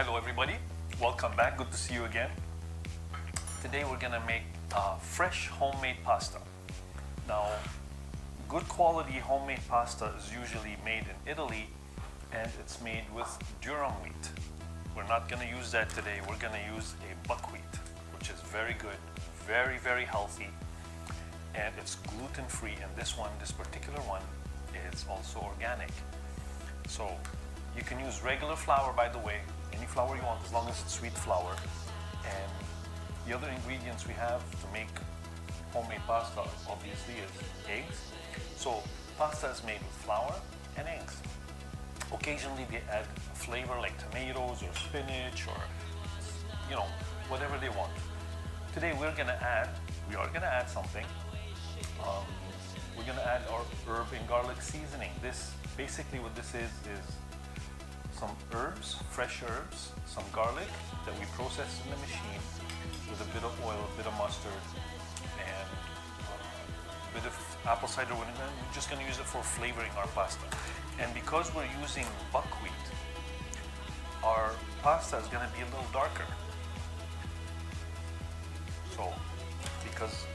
Hello everybody, welcome back, good to see you again. Today we're gonna make fresh homemade pasta. Now, good quality homemade pasta is usually made in Italy and it's made with durum wheat. We're not gonna use that today, we're gonna use a buckwheat, which is very good, very healthy, and it's gluten-free, and this particular one is also organic. So you can use regular flour, by the way, any flour you want as long as it's sweet flour. And the other ingredients we have to make homemade pasta obviously is eggs. So pasta is made with flour and eggs. Occasionally they add flavor like tomatoes or spinach or whatever they want. Today we are gonna add something. We're gonna add our herb and garlic seasoning. This basically what this is some herbs, fresh herbs, some garlic that we process in the machine with a bit of oil, a bit of mustard, and a bit of apple cider vinegar. We're just going to use it for flavoring our pasta. And because we're using buckwheat, our pasta is going to be a little darker. So, because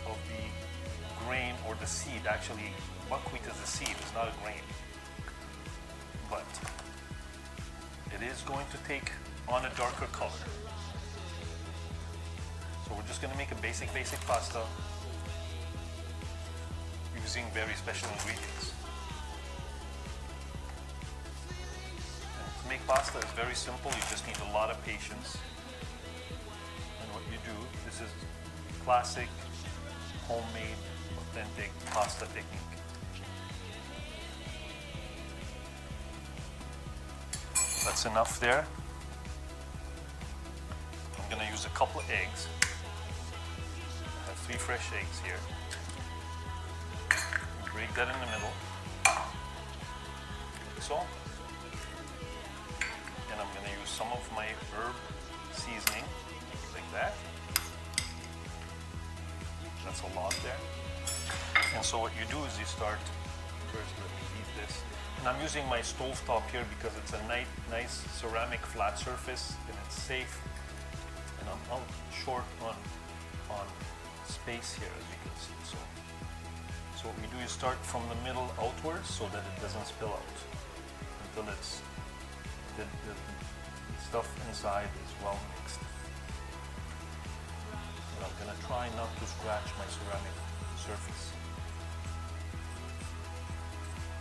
of the grain or the seed, actually buckwheat is a seed, it's not a grain. But it is going to take on a darker color. So we're just going to make a basic pasta using very special ingredients. And to make pasta is very simple, you just need a lot of patience. And what you do, this is classic, homemade, authentic pasta technique. That's enough there. I'm going to use a couple of eggs. I have 3 fresh eggs here. Break that in the middle, like so. And I'm going to use some of my herb seasoning, like that. That's a lot there. And so what you do is you start, first let me heat this. And I'm using my stove top here because it's a nice ceramic flat surface and it's safe. And I'm out short on space here, as you can see. So what we do is start from the middle outwards so that it doesn't spill out until it's the stuff inside is well mixed. And I'm gonna try not to scratch my ceramic surface.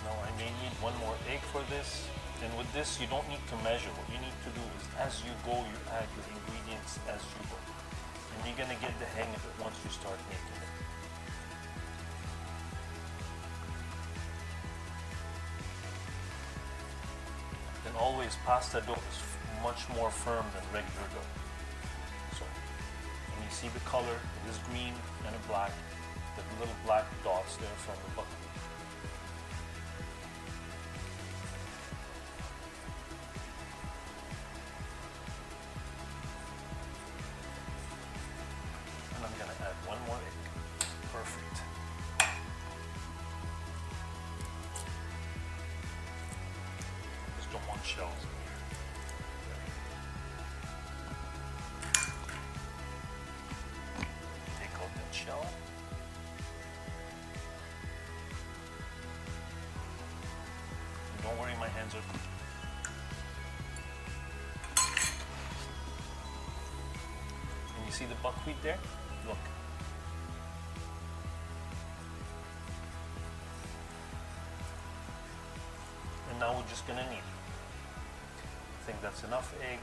Now I may need one more egg for this, and with this you don't need to measure. What you need to do is as you go, you add your ingredients as you go. And you're going to get the hang of it once you start making it. And always pasta dough is much more firm than regular dough. So when you see the color, it is green and a black, the little black dots there from the buckwheat. One more egg. Perfect. Just don't want shells in here. Take out that shell. And don't worry, my hands are clean. And you see the buckwheat there? Look. And now we're just going to knead. I think that's enough egg.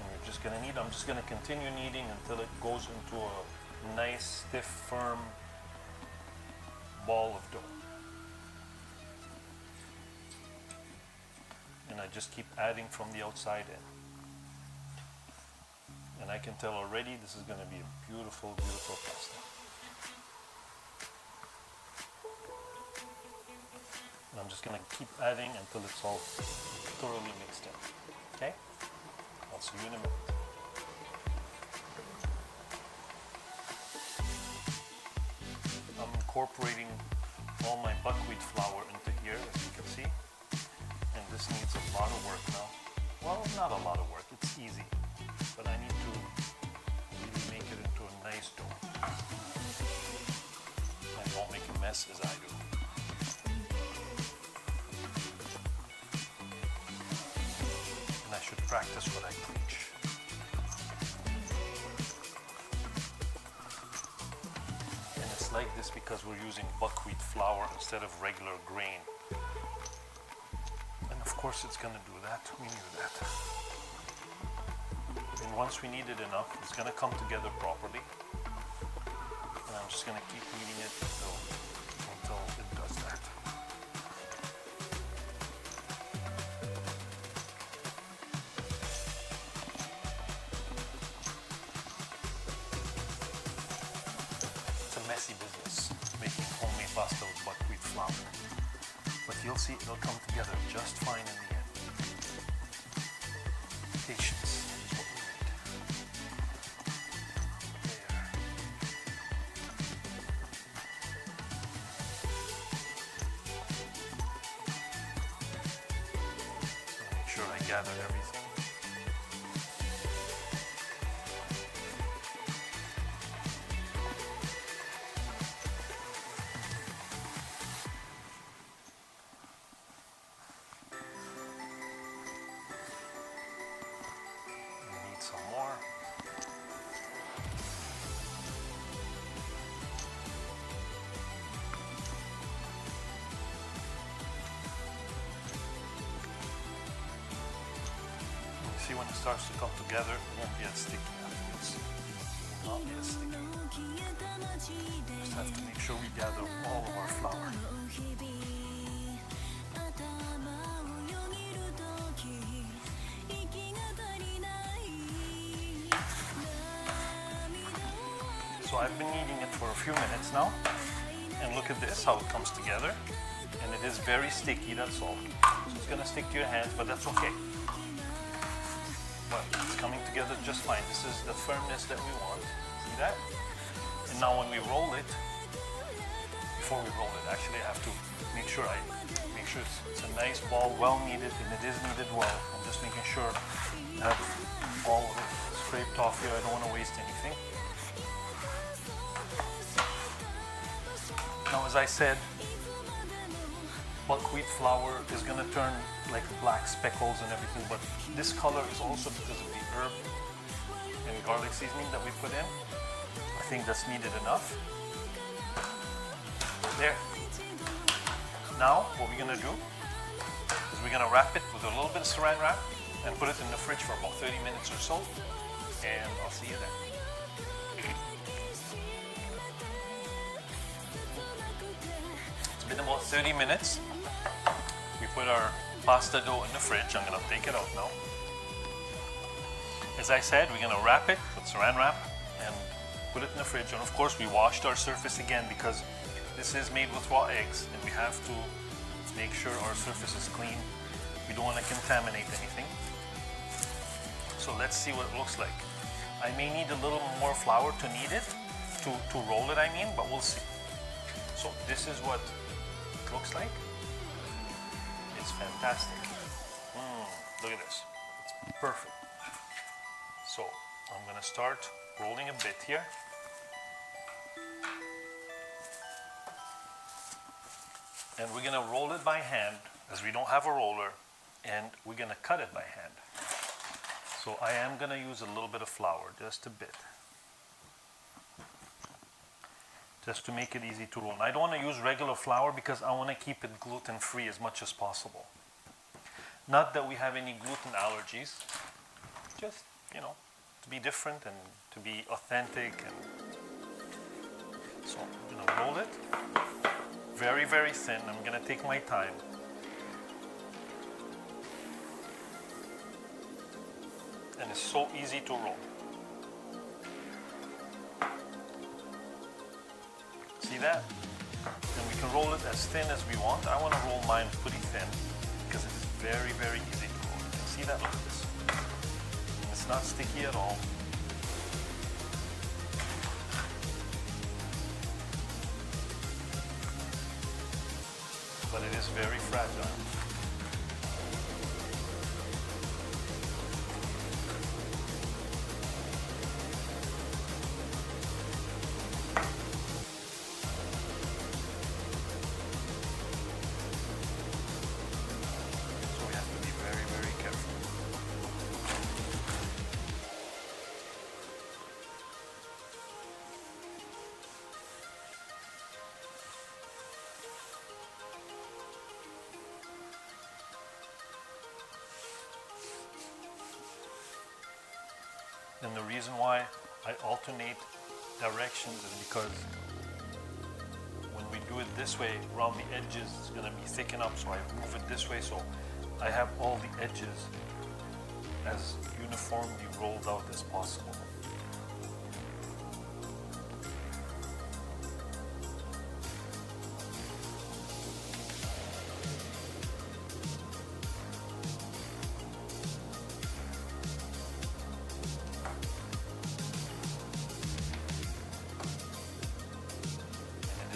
And you're just going to knead. I'm just going to continue kneading until it goes into a nice, stiff, firm ball of dough. And I just keep adding from the outside in. And I can tell already this is going to be a beautiful pasta. And I'm just going to keep adding until it's all thoroughly mixed in. Okay? I'll see you in a minute. I'm incorporating all my buckwheat flour into here, as you can see. And this needs a lot of work now. Well, not a lot of work, it's easy, but I need to really make it into a nice dough and don't make a mess as I do. And I should practice what I preach. And it's like this because we're using buckwheat flour instead of regular grain. And of course it's going to do that. We knew that. And once we knead it enough, it's going to come together properly. And I'm just going to keep kneading it until it does that. It's a messy business making homemade pasta with buckwheat flour. But you'll see it'll come together just fine in the end. Patience is what we need. There. Make sure I gather everything. Some more. You see when it starts to come together, it won't be as sticky afterwards. It will not be as sticky. Just have to make sure we gather all of our flour. So I've been kneading it for a few minutes now, and look at this, how it comes together. And it is very sticky, that's all. So it's gonna stick to your hands, but that's okay. But it's coming together just fine. This is the firmness that we want. See that? And now when we roll it, before we roll it, actually I have to make sure it's a nice ball, well kneaded, and it is kneaded well. I'm just making sure I have all of it scraped off here. I don't want to waste anything. Now, as I said, buckwheat flour is going to turn like black speckles and everything, but this color is also because of the herb and garlic seasoning that we put in. I think that's needed enough. There. Now, what we're going to do is we're going to wrap it with a little bit of saran wrap and put it in the fridge for about 30 minutes or so, and I'll see you then. In about 30 minutes, we put our pasta dough in the fridge. I'm going to take it out now. As I said, we're going to wrap it with saran wrap and put it in the fridge. And of course, we washed our surface again because this is made with raw eggs and we have to make sure our surface is clean. We don't want to contaminate anything. So let's see what it looks like. I may need a little more flour to knead it, to roll it I mean, but we'll see. So this is what looks like. It's fantastic. Look at this. It's perfect. So I'm going to start rolling a bit here. And we're going to roll it by hand as we don't have a roller, and we're going to cut it by hand. So I am going to use a little bit of flour, just a bit. Just to make it easy to roll. And I don't want to use regular flour because I want to keep it gluten-free as much as possible. Not that we have any gluten allergies, just, you know, to be different and to be authentic. And so I'm going to roll it very, very thin. I'm going to take my time. And it's so easy to roll. See that? And we can roll it as thin as we want. I want to roll mine pretty thin because it's very, very easy to roll. You can see that? Look at this. And it's not sticky at all. But it is very fragile. And the reason why I alternate directions is because when we do it this way, around the edges, it's going to be thickened up, so I move it this way, so I have all the edges as uniformly rolled out as possible.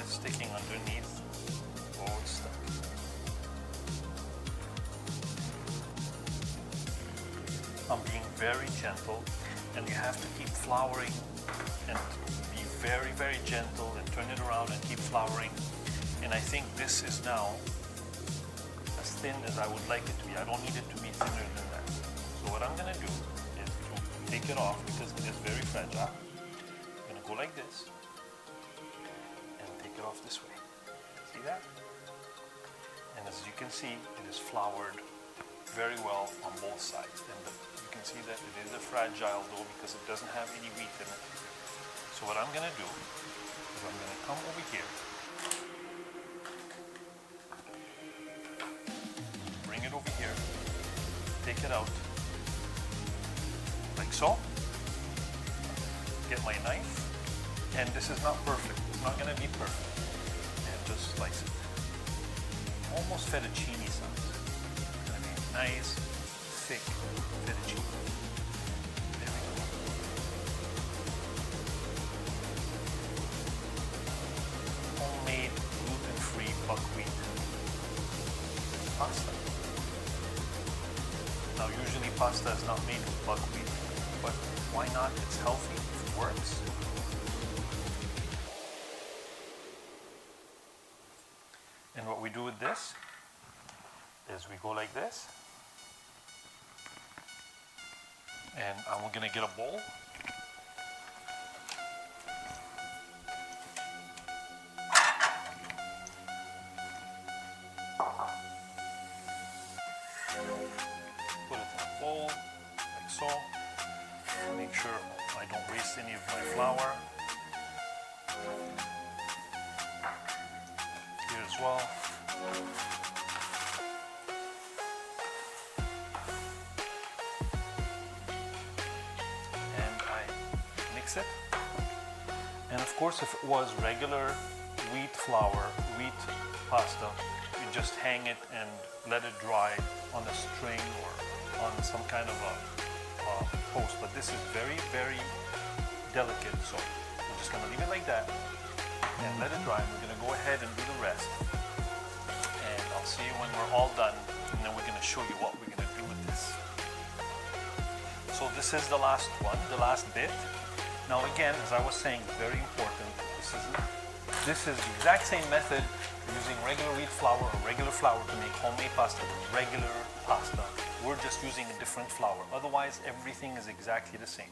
Sticking underneath. Oh, it's stuck. I'm being very gentle, and you have to keep flouring and be very, very gentle and turn it around and keep flouring. And I think this is now as thin as I would like it to be. I don't need it to be thinner than that. So what I'm going to do is to take it off because it is very fragile. I'm going to go like this. It off this way. See that? And as you can see, it is floured very well on both sides. And you can see that it is a fragile dough because it doesn't have any wheat in it. So what I'm going to do is I'm going to come over here, bring it over here, take it out, like so. Get my knife, and this is not perfect. It's not going to be perfect. And just slice it. Almost fettuccine size. It's going to be nice, thick fettuccine. There we go. Homemade, gluten-free buckwheat pasta. Now, usually pasta is not made with buckwheat, but why not? It's healthy. It works. And what we do with this is we go like this, and I'm going to get a bowl. Put it in a bowl, like so. Make sure I don't waste any of my flour. Here as well. And I mix it. And of course, if it was regular wheat flour, wheat pasta, you just hang it and let it dry on a string or on some kind of a post. But this is very, very delicate, so we're just going to leave it like that and let it dry. And we're going to go ahead and do the rest. And I'll see you when we're all done, and then we're going to show you what we're going to do with this. So this is the last one, the last bit. Now again, as I was saying, very important, this is the exact same method using regular wheat flour or regular flour to make homemade pasta, regular pasta. We're just using a different flour. Otherwise, everything is exactly the same.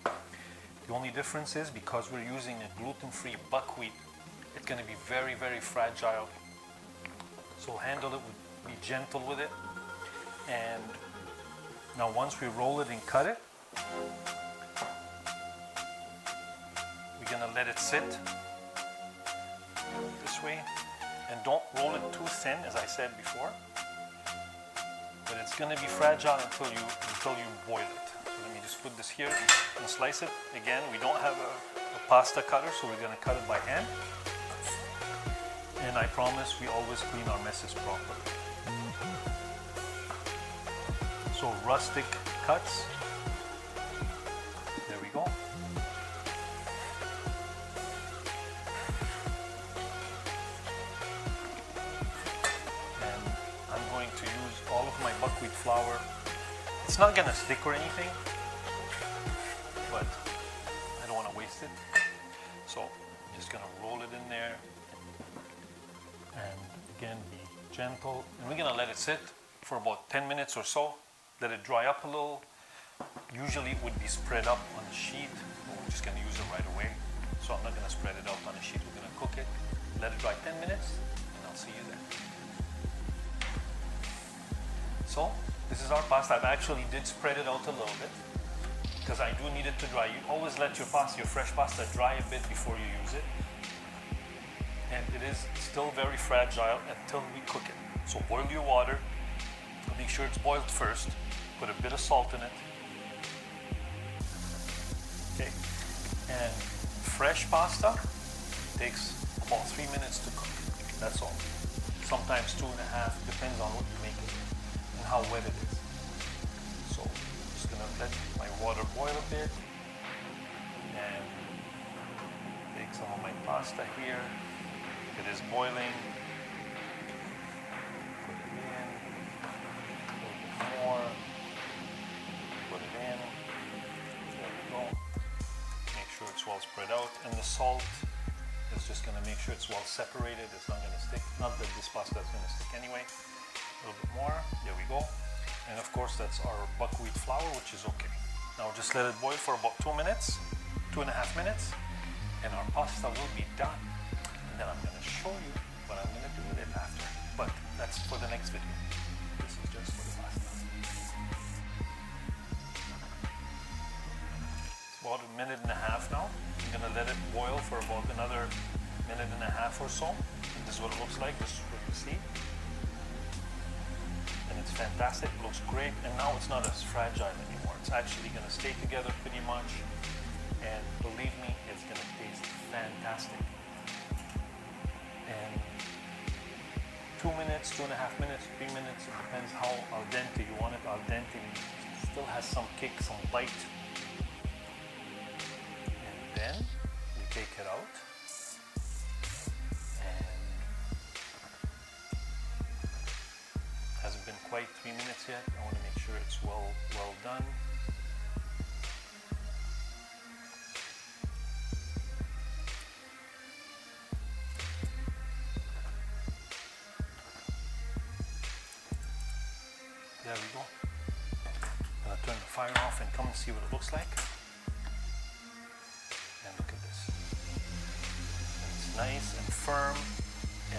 The only difference is because we're using a gluten-free buckwheat, it's going to be very, very fragile. So handle it, be gentle with it. And now once we roll it and cut it, we're going to let it sit this way. And don't roll it too thin, as I said before. But it's going to be fragile until you boil it. So let me just put this here and slice it. Again, we don't have a pasta cutter, so we're going to cut it by hand. And I promise we always clean our messes properly. So rustic cuts. There we go. To use all of my buckwheat flour. It's not going to stick or anything, but I don't want to waste it. So I'm just going to roll it in there, and again be gentle. And we're going to let it sit for about 10 minutes or so. Let it dry up a little. Usually it would be spread up on a sheet, but we're just going to use it right away. So I'm not going to spread it out on a sheet. We're going to cook it, let it dry 10 minutes, and I'll see you there. So this is our pasta. I actually did spread it out a little bit. because I do need it to dry. You always let your fresh pasta dry a bit before you use it. And it is still very fragile until we cook it. So boil your water, make sure it's boiled first, put a bit of salt in it. Okay, and fresh pasta takes about 3 minutes to cook, that's all. Sometimes 2.5, depends on what you make it and how wet it is. So I'm just gonna let my water boil a bit and take some of my pasta here. It is boiling. Put it in. A little bit more. Put it in. There we go. Make sure it's well spread out. And the salt is just going to make sure it's well separated. It's not going to stick. Not that this pasta is going to stick anyway. A little bit more. There we go. And of course that's our buckwheat flour, which is okay. Now just let it boil for about 2 minutes, 2.5 minutes, and our pasta will be done. And then I'm going to show you what I'm going to do with it after. But that's for the next video. This is just for the pasta. It's about 1.5 minutes now. I'm going to let it boil for about another 1.5 minutes or so. And this is what it looks like. This is what you see. And it's fantastic. It looks great. And now it's not as fragile anymore. It's actually going to stay together pretty much. And believe me, it's going to taste fantastic. And 2 minutes, 2.5 minutes, 3 minutes, it depends how al dente you want it. Al dente still has some kick, some bite. And then we take it out. And hasn't been quite 3 minutes yet. I want to make sure it's well done. There we go. I'm going to turn the fire off and come and see what it looks like. And look at this. And it's nice and firm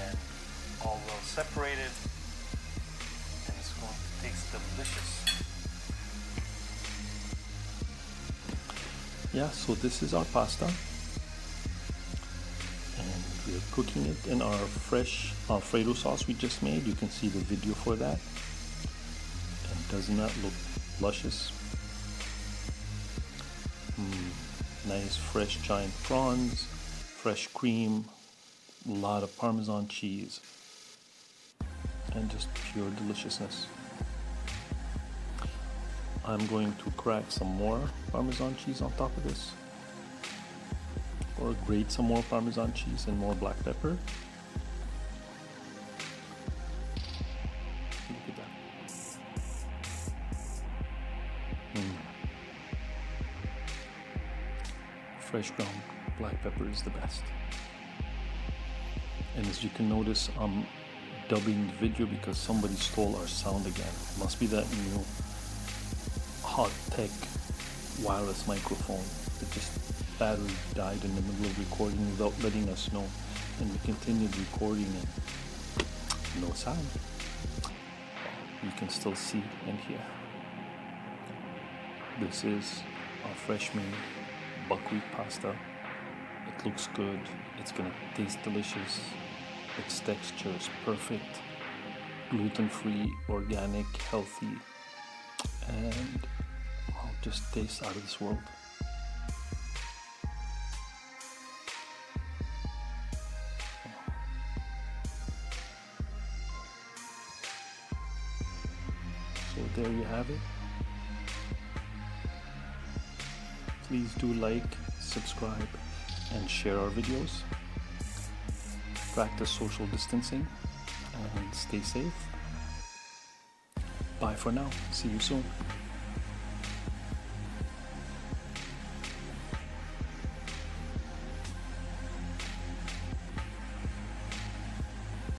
and all well separated. And it's going to taste delicious. Yeah, so this is our pasta. And we're cooking it in our fresh Alfredo sauce we just made. You can see the video for that. Doesn't that look luscious? Nice fresh giant prawns, fresh cream, a lot of Parmesan cheese, and just pure deliciousness. I'm going to crack some more Parmesan cheese on top of this, or grate some more Parmesan cheese and more black pepper. Fresh ground black pepper is the best. And as you can notice, I'm dubbing the video because somebody stole our sound again. Must be that new hot tech wireless microphone that just battery died in the middle of recording without letting us know. And we continued recording and no sound. You can still see and hear. This is our fresh made buckwheat pasta. It looks good. It's gonna taste delicious. Its texture is perfect. Gluten-free, organic, healthy, and just tastes out of this world. So there you have it. Please do like, subscribe, and share our videos. Practice social distancing and stay safe. Bye for now. See you soon.